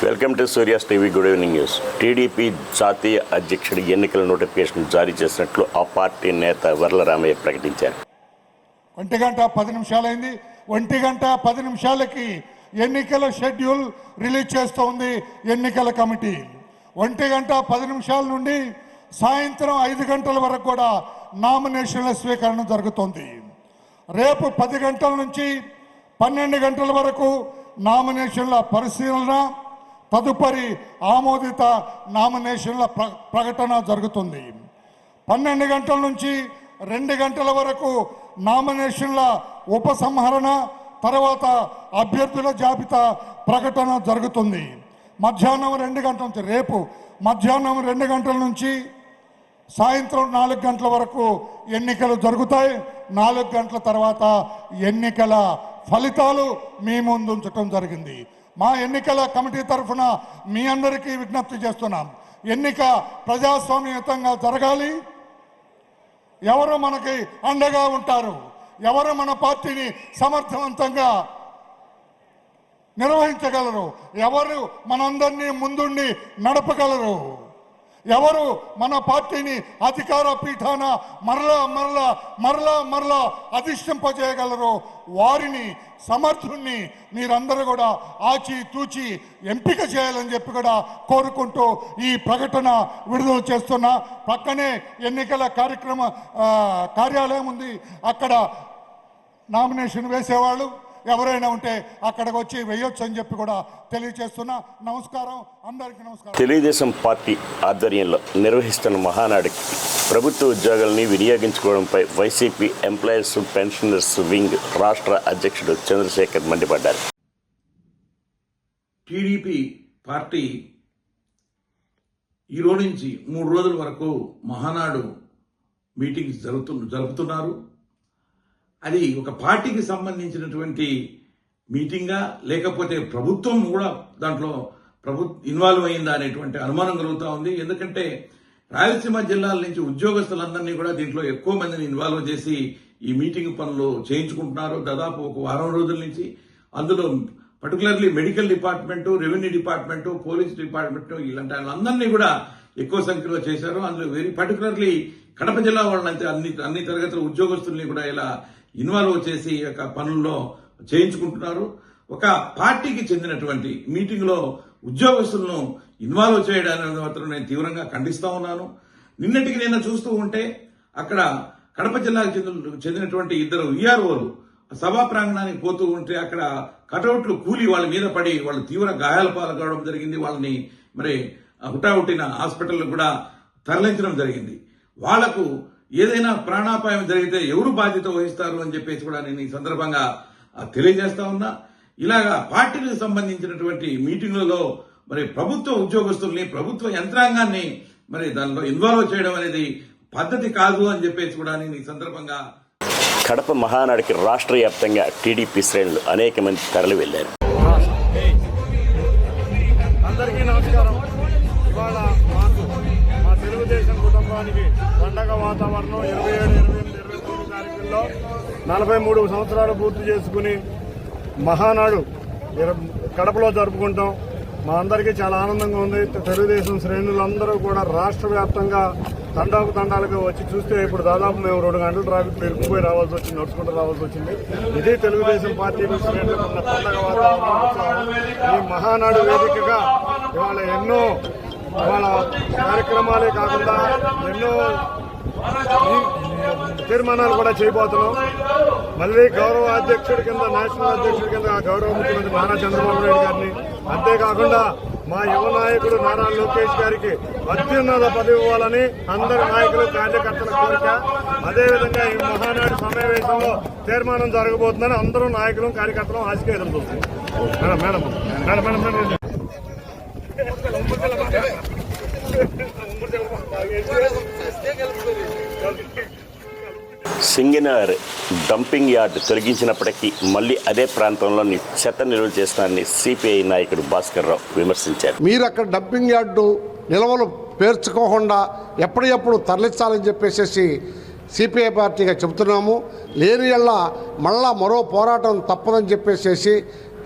Welcome to Surya's TV. Good evening news. TDP జాతీయ అధ్యక్షుడి ఎన్నికల నోటిఫికేషన్ జారీ చేసినట్లు ఆ పార్టీ నేత వర్ల రామయ్య ప్రకటించారు. 1:10 అయింది. 1:10 ఎన్నికల షెడ్యూల్ రిలీజ్ చేస్తోంది ఎన్నికల కమిటీ. 1:10 నుండి సాయంత్రం 5 గంటల వరకు కూడా నామినేషన్ల స్వీకరణ జరుగుతోంది. రేపు 10 గంటల నుంచి 12 గంటల వరకు నామినేషన్ల పరిశీలన, తదుపరి ఆమోదిత నామినేషన్ల ప్రకటన జరుగుతుంది. 12 గంటల నుంచి 2 గంటల వరకు నామినేషన్ల ఉపసంహరణ, తర్వాత అభ్యర్థుల జాబితా ప్రకటన జరుగుతుంది. మధ్యాహ్నం 2 గంటల నుంచి రేపు మధ్యాహ్నం 2 గంటల నుంచి సాయంత్రం 4 గంటల వరకు ఎన్నికలు జరుగుతాయి. 4 గంటల తర్వాత ఎన్నికల ఫలితాలు మీ ముందు ఉంచడం జరిగింది. మా ఎన్నికల కమిటీ తరఫున మీ అందరికీ విజ్ఞప్తి చేస్తున్నాం. ఎన్నిక ప్రజాస్వామ్యయుతంగా జరగాలి. ఎవరు మనకి అండగా ఉంటారు, ఎవరు మన పార్టీని సమర్థవంతంగా నిర్వహించగలరు, ఎవరు మనందరినీ ముందుండి నడపగలరు, ఎవరు మన పార్టీని అధికార పీఠాన మరలా మరలా మరలా మరలా అధిష్టింపజేయగలరు, వారిని సమర్థుణ్ణి మీరందరూ కూడా ఆచితూచి ఎంపిక చేయాలని చెప్పి కూడా కోరుకుంటూ ఈ ప్రకటన విడుదల చేస్తున్నా. పక్కనే ఎన్నికల కార్యాలయం ఉంది. అక్కడ నామినేషన్ వేసేవాళ్ళు ఎవరైనా ఉంటే అక్కడికి వచ్చి వేయొచ్చు అని చెప్పి కూడా తెలియజేస్తున్నా. నమస్కారం, అందరికీ నమస్కారం. తెలుగుదేశం పార్టీ ఆధ్వర్యంలో నిర్వహిస్తున్న మహానాడుకి ప్రభుత్వ ఉద్యోగాలని వినియోగించుకోవడంపై వైసీపీ ఎంప్లాయీస్ పెన్షనర్స్ వింగ్ రాష్ట్ర అధ్యక్షుడు చంద్రశేఖర్ మండిపడ్డారు. టీడీపీ పార్టీ ఈరోజు నుంచి 3 రోజుల వరకు మహానాడు మీటింగ్స్ జరుపుతున్నారు. అది ఒక పార్టీకి సంబంధించినటువంటి మీటింగా, లేకపోతే ప్రభుత్వం కూడా దాంట్లో ఇన్వాల్వ్ అయిందా అనేటువంటి అనుమానం కలుగుతూ ఉంది. ఎందుకంటే రాయలసీమ జిల్లాల నుంచి ఉద్యోగస్తులందరినీ కూడా దీంట్లో ఎక్కువ మందిని ఇన్వాల్వ్ చేసి ఈ మీటింగ్ పనులు చేయించుకుంటున్నారు. దాదాపు ఒక వారం రోజుల నుంచి. అందులో particularly medical department, revenue department, police department ఇలాంటి వాళ్ళందరినీ కూడా ఎక్కువ సంఖ్యలో చేశారు. అందులో వెరీ పర్టికులర్లీ కడప జిల్లా వాళ్ళంటే అన్ని తరగతుల ఉద్యోగస్తుల్ని కూడా ఇలా ఇన్వాల్వ్ చేసి యొక్క పనుల్లో చేయించుకుంటున్నారు. ఒక పార్టీకి చెందినటువంటి మీటింగ్ లో ఉద్యోగస్తులను ఇన్వాల్వ్ చేయడానికి మాత్రం నేను తీవ్రంగా ఖండిస్తా ఉన్నాను. నిన్నటికి నేను చూస్తూ ఉంటే అక్కడ కడప జిల్లాకు చెందినటువంటి 2 విఆర్ఓలు సభా ప్రాంగణానికి పోతూ ఉంటే అక్కడ కటౌట్లు కూలి వాళ్ళ మీద పడి వాళ్ళు తీవ్ర గాయాల పాలు కావడం జరిగింది. వాళ్ళని మరి హుటాహుటిన హాస్పిటల్ కూడా తరలించడం జరిగింది. వాళ్లకు ఏదైనా ప్రాణాపాయం జరిగితే ఎవరు బాధ్యత వహిస్తారు అని చెప్పేసి కూడా నేను ఈ సందర్భంగా తెలియజేస్తా ఉన్నా. ఇలాగా పార్టీలకు సంబంధించినటువంటి మీటింగులలో మరి ప్రభుత్వ ఉద్యోగస్తుల్ని, ప్రభుత్వ యంత్రాంగాన్ని మరి దానిలో ఇన్వాల్వ్ చేయడం అనేది పద్ధతి కాదు అని చెప్పేసి కూడా నేను ఈ సందర్భంగా. కడప మహానాడుకి రాష్ట్ర వ్యాప్తంగా టీడీపీ శ్రేణులు అనేక మంది తరలి వెళ్లారు. అందరికీ నమస్కారం. ఇవాళ మా తెలుగుదేశం కుటుంబానికి పండగ వాతావరణం. 27, 28, 29 తారీఖుల్లో 43 సంవత్సరాలు పూర్తి చేసుకుని మహానాడు కడపలో జరుపుకుంటాం. మా అందరికీ చాలా ఆనందంగా ఉంది. తెలుగుదేశం శ్రేణులందరూ కూడా రాష్ట్ర వ్యాప్తంగా తండాలుగా వచ్చి చూస్తే ఇప్పుడు దాదాపు మేము 2 గంటల ట్రాఫిక్ ఇరుక్కుపోయి రావాల్సి వచ్చింది, నడుచుకుంటూ రావాల్సి వచ్చింది. ఇదే తెలుగుదేశం పార్టీ శ్రేణులకు ఉన్న పండగ వాతావరణం. ఈ మహానాడు వేదికగా ఇవాళ ఎన్నో కార్యక్రమాలే కాకుండా ఎన్నో తీర్మానాలు కూడా చేయబోతున్నాం. మళ్ళీ గౌరవ అధ్యక్షుడి కింద, నేషనల్ అధ్యక్షుడి కింద గౌరవ ముఖ్యమంత్రి నారా చంద్రబాబు నాయుడు గారిని, అంతేకాకుండా మా యువ నాయకుడు నారా లోకేష్ గారికి అత్యున్నత పదవి ఇవ్వాలని అందరి నాయకులు, కార్యకర్తల కోరిక. అదేవిధంగా ఈ మహానాడు సమావేశంలో తీర్మానం జరగబోతుందని అందరూ నాయకులు, కార్యకర్తలు ఆశగా ఎదురు చూస్తున్నారు. మేడం సింగినర్ డంపింగ్ యార్డ్ తొలగించినప్పటికీ మళ్లీ అదే ప్రాంతంలోని చెత్త నిల్వ చేస్తున్నారని సిపిఐ నాయకుడు భాస్కర్ రావు విమర్శించారు. మీరు అక్కడ డంపింగ్ యార్డు నిల్వలు పేర్చుకోకుండా ఎప్పటికప్పుడు తరలించాలని చెప్పేసి సిపిఐ పార్టీగా చెబుతున్నాము. లేని మళ్ళా మరో పోరాటం తప్పదని చెప్పేసి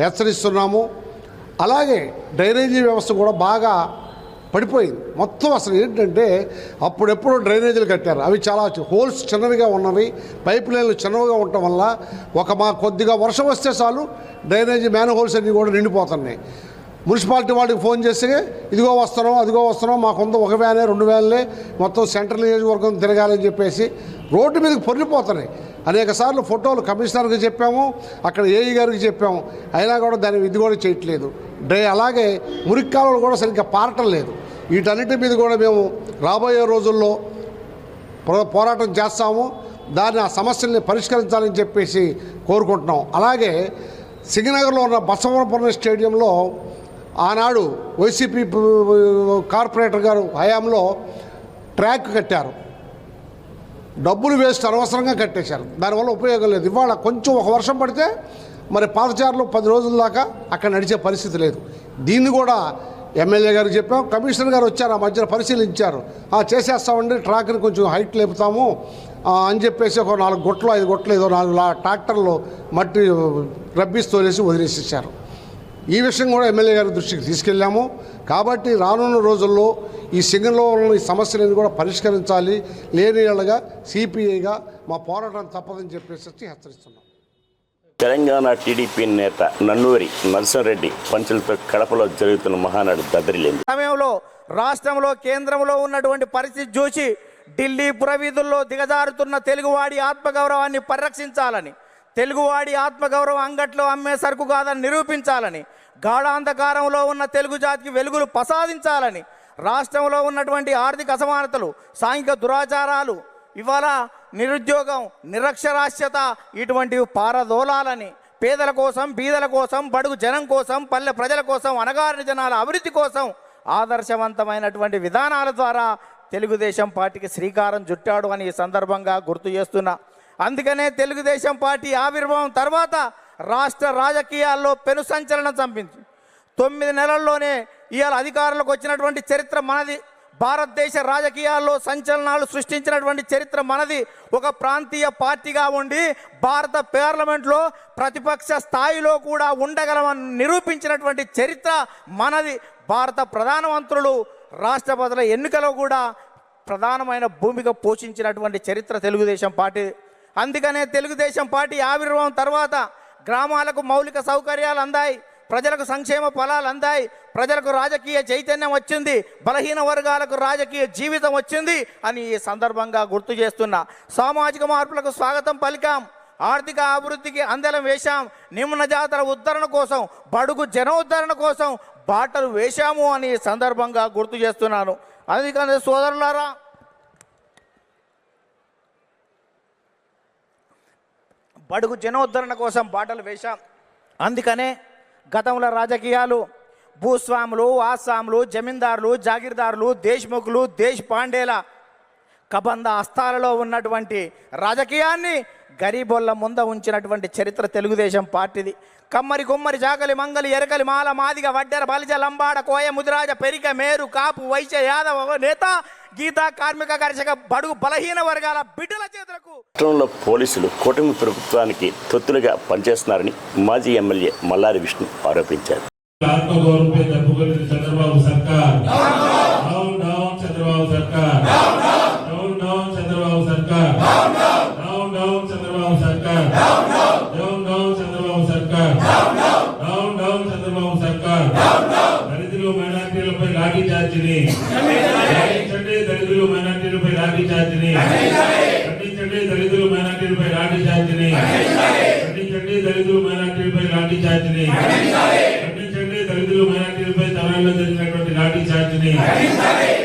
హెచ్చరిస్తున్నాము. అలాగే డ్రైనేజీ వ్యవస్థ కూడా బాగా పడిపోయింది మొత్తం. అసలు ఏంటంటే అప్పుడెప్పుడు డ్రైనేజీలు కట్టారు, అవి చాలా హోల్స్ చిన్నవిగా ఉన్నవి, పైప్ లైన్లు చిన్నవిగా ఉండటం వల్ల మా కొద్దిగా వర్షం వస్తే చాలు డ్రైనేజీ మ్యాన్ హోల్స్ అన్నీ కూడా నిండిపోతున్నాయి. మున్సిపాలిటీ వాళ్ళకి ఫోన్ చేస్తే ఇదిగో వస్తున్నాం అదిగో వస్తున్నాం, మాకుంద ఒక వ్యానే 2 వ్యాన్లే మొత్తం సెంట్రల్ నియోజకవర్గం తిరగాలని చెప్పేసి రోడ్డు మీదకి పొర్లిపోతున్నాయి. అనేక సార్లు ఫోటోలు కమిషనర్కి చెప్పాము, అక్కడ ఏఈ గారికి చెప్పాము, అయినా కూడా దాని ఇది కూడా చేయట్లేదు. అలాగే మురికి కాలువలు కూడా సరిగ్గా పారటం లేదు. వీటన్నిటి మీద కూడా మేము రాబోయే రోజుల్లో పోరాటం చేస్తాము. దాన్ని ఆ సమస్యల్ని పరిష్కరించాలని చెప్పేసి కోరుకుంటున్నాం. అలాగే సింగనగర్లో ఉన్న బసవనపురం స్టేడియంలో ఆనాడు వైసీపీ కార్పొరేటర్ గారు హయాంలో ట్రాక్ కట్టారు, డబ్బులు వేస్ట్ అనవసరంగా కట్టేశారు, దానివల్ల ఉపయోగం లేదు. ఇవాళ కొంచెం ఒక వర్షం పడితే మరి పాదచారులు 10 రోజుల దాకా అక్కడ నడిచే పరిస్థితి లేదు. దీన్ని కూడా ఎమ్మెల్యే గారికి చెప్పాం, కమిషనర్ గారు వచ్చారు, ఆ మధ్యన పరిశీలించారు, చేసేస్తామండి ట్రాక్ని కొంచెం హైట్ లేపుతాము అని చెప్పేసి ఒక 4 గుట్లు 5 గుట్లు ఏదో 4 ట్రాక్టర్లు మట్టి రబ్బిస్తోలేసి వదిలేసేసారు. ఈ విషయం కూడా ఎమ్మెల్యే గారి దృష్టికి తీసుకెళ్ళాము. కాబట్టి రానున్న రోజుల్లో ఈ సింగంలో ఉన్న ఈ సమస్యలను కూడా పరిష్కరించాలి. లేని ఏళ్ళగా సిపిఐగా మా పోరాటం తప్పదని చెప్పేసి హెచ్చరిస్తున్నాం. తెలంగాణ టీడీపీ నేత నన్నూరి నరసింహారెడ్డి పంచులతో కడపలో జరుగుతున్న మహానాడు దద్దరిల్లింది. సమయంలో రాష్ట్రంలో కేంద్రంలో ఉన్నటువంటి పరిస్థితి చూసి ఢిల్లీ పురవీధుల్లో దిగజారుతున్న తెలుగువాడి ఆత్మగౌరవాన్ని పరిరక్షించాలని, తెలుగువాడి ఆత్మగౌరవం అంగట్లో అమ్మే సరుకు కాదని నిరూపించాలని, గాఢాంధకారంలో ఉన్న తెలుగు జాతికి వెలుగులు ప్రసాదించాలని, రాష్ట్రంలో ఉన్నటువంటి ఆర్థిక అసమానతలు, సాంఘిక దురాచారాలు, ఇవాళ నిరుద్యోగం, నిరక్షరాస్యత ఇటువంటివి పారదోలాలని, పేదల కోసం, బీదల కోసం, బడుగు జనం కోసం, పల్లె ప్రజల కోసం, అణగారిన జనాల అభివృద్ధి కోసం ఆదర్శవంతమైనటువంటి విధానాల ద్వారా తెలుగుదేశం పార్టీకి శ్రీకారం చుట్టాడు అని ఈ సందర్భంగా గుర్తు చేస్తున్నా. అందుకనే తెలుగుదేశం పార్టీ ఆవిర్భావం తర్వాత రాష్ట్ర రాజకీయాల్లో పెను సంచలనం చంపింది. 9 నెలల్లోనే ఇవాళ అధికారంలోకి వచ్చినటువంటి చరిత్ర మనది. భారతదేశ రాజకీయాల్లో సంచలనాలు సృష్టించినటువంటి చరిత్ర మనది. ఒక ప్రాంతీయ పార్టీగా ఉండి భారత పార్లమెంట్లో ప్రతిపక్ష స్థాయిలో కూడా ఉండగలమని నిరూపించినటువంటి చరిత్ర మనది. భారత ప్రధానమంత్రులు, రాష్ట్రపతుల ఎన్నికలో కూడా ప్రధానమైన భూమిక పోషించినటువంటి చరిత్ర తెలుగుదేశం పార్టీ. అందుకనే తెలుగుదేశం పార్టీ ఆవిర్భావం తర్వాత గ్రామాలకు మౌలిక సౌకర్యాలు అందాయి, ప్రజలకు సంక్షేమ ఫలాలు అందాయి, ప్రజలకు రాజకీయ చైతన్యం వచ్చింది, బలహీన వర్గాలకు రాజకీయ జీవితం వచ్చింది అని ఈ సందర్భంగా గుర్తు చేస్తున్నా. సామాజిక మార్పులకు స్వాగతం పలికాం, ఆర్థిక అభివృద్ధికి అందలం వేశాం, నిమ్న జాతుల ఉద్ధరణ కోసం, బడుగు జన ఉద్ధరణ కోసం బాటలు వేశాము అని ఈ సందర్భంగా గుర్తు చేస్తున్నాను. అందుకని సోదరులారా, బడుగు జనోద్ధరణ కోసం బాటలు వేశాం. అందుకనే గతంలో రాజకీయాలు భూస్వాములు, ఆసాములు, జమీందారులు, జాగీర్దారులు, దేశ్ముఖులు, దేశ్ పాండేల కబంధ హస్తాలలో ఉన్నటువంటి రాజకీయాన్ని గరీబోళ్ళ ముంద ఉంచినటువంటి చరిత్ర తెలుగుదేశం పార్టీది. కమ్మరి, కుమ్మరి, జాగలి, మంగలి, ఎరకలి, మాల, మాదిగ, వడ్డెర, బలిజ, లంబాడ, కోయ, ముదిరాజ, పెరిక, మేరు, కాపు, వైశ్య, యాదవ నేత, గీత, కార్మిక, కర్షక, బడుగు బలహీన వర్గాల బిడ్డల చేతులకు రాష్ట్రంలో పోలీసులు కూటమి ప్రభుత్వానికి తొత్తులుగా పనిచేస్తున్నారని మాజీ ఎమ్మెల్యే మల్లారి విష్ణు ఆరోపించారు. ఆత్మగౌరవంపై తప్పుకొట్టిన చంద్రబాబు సర్కార్, డౌన్ డౌన్ చంద్రబాబు సర్కార్, డౌన్ డౌన్ చంద్రబాబు సర్కార్, డౌన్ డౌన్ చంద్రబాబు సర్కార్, డౌన్ డౌన్ చంద్రబాబు సర్కార్, డౌన్ డౌన్ చంద్రబాబు సర్కార్. దళితులు, మైనార్టీలపై లాఠీ చార్జిని ఖండించండి, దళితులు మైనార్టీలపై లాఠీ చార్జిని ఖండించండి, దళితులు మైనార్టీలపై లాఠీ చార్జిని ఖండించండి, దళితులు మైనార్టీలపై లాఠీ చార్జిని ఖండించండి, దళితులు మైనార్టీలపై తమిళనాడులో జరిగినటువంటి లాఠీ చార్జిని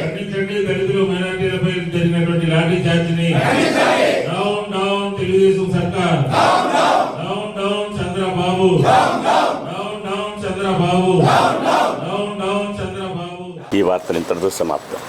ఖండించండి, దళితులు మైనార్టీలపై జరిగినటువంటి లాఠీ చార్జిని. డౌన్ డౌన్ తెలుగుదేశం సర్కార్, down down Chandrababu, down down Chandrababu, down down Chandrababu. ఈ వార్తలు ఇంతటితో సమాప్తం.